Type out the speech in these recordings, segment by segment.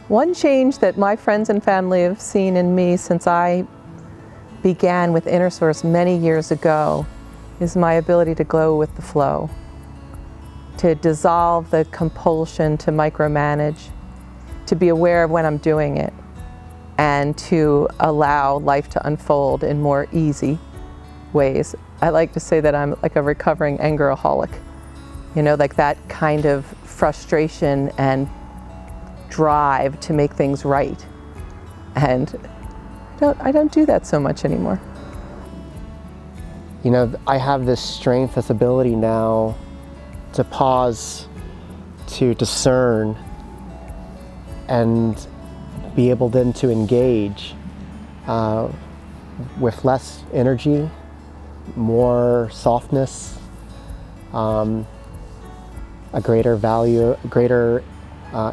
One change that my friends and family have seen in me since I began with InnerSource many years ago is my ability to go with the flow, to dissolve the compulsion to micromanage, to be aware of when I'm doing it, and to allow life to unfold in more easy ways. I like to say that I'm like a recovering angeraholic, you know, like that kind of frustration and drive to make things right. And I don't do that so much anymore. You know, I have this strength, this ability now to pause, to discern, and be able then to engage with less energy, more softness, a greater value, greater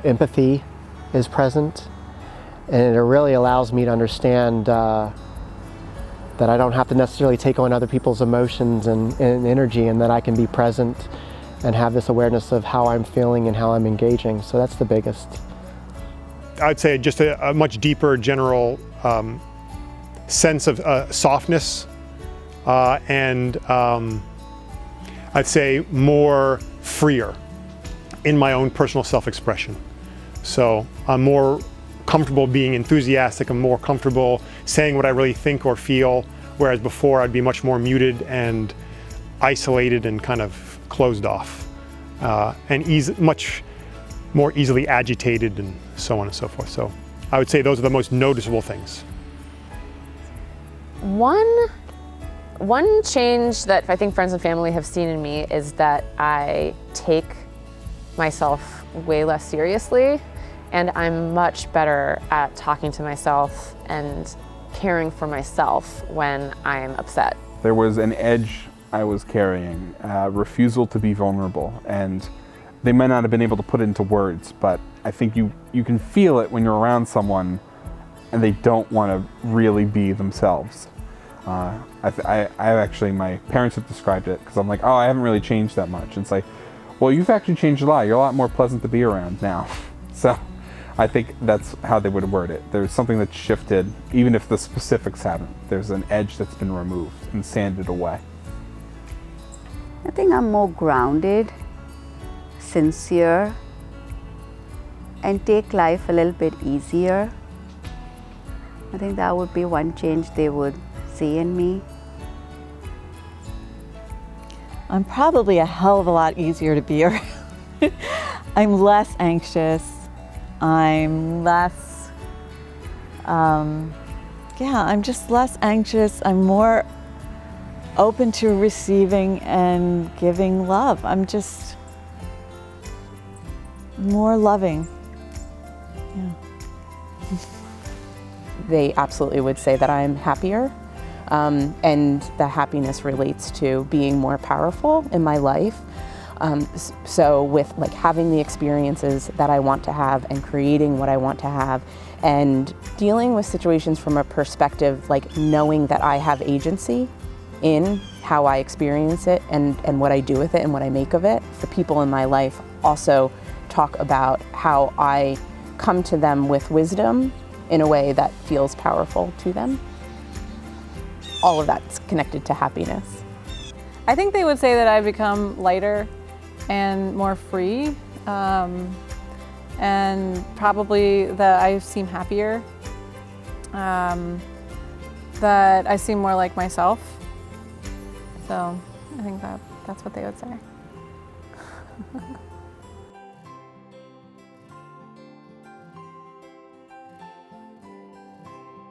empathy is present, and it really allows me to understand that I don't have to necessarily take on other people's emotions and energy, and that I can be present and have this awareness of how I'm feeling and how I'm engaging. So that's the biggest. I'd say just a much deeper general sense of softness and I'd say more freer in my own personal self-expression. So I'm more comfortable being enthusiastic, I'm more comfortable saying what I really think or feel, whereas before I'd be much more muted and isolated and kind of closed off, and much more easily agitated and so on and so forth. So I would say those are the most noticeable things. One change that I think friends and family have seen in me is that I take myself way less seriously, and I'm much better at talking to myself and caring for myself when I'm upset. There was an edge I was carrying, refusal to be vulnerable, and they might not have been able to put it into words, but I think you can feel it when you're around someone and they don't want to really be themselves. I actually, my parents have described it, because I'm like, oh, I haven't really changed that much. And it's like, well, you've actually changed a lot. You're a lot more pleasant to be around now. So I think that's how they would word it. There's something that's shifted, even if the specifics haven't. There's an edge that's been removed and sanded away. I think I'm more grounded, sincere, and take life a little bit easier. I think that would be one change they would see in me. I'm probably a hell of a lot easier to be around. I'm less anxious. I'm less, I'm just less anxious. I'm more open to receiving and giving love. I'm just more loving. Yeah. They absolutely would say that I'm happier, and the happiness relates to being more powerful in my life. So with like having the experiences that I want to have and creating what I want to have, and dealing with situations from a perspective like knowing that I have agency in how I experience it and what I do with it and what I make of it. The people in my life also talk about how I come to them with wisdom in a way that feels powerful to them. All of that's connected to happiness. I think they would say that I've become lighter and more free, and probably that I seem happier, that I seem more like myself. So I think that's what they would say.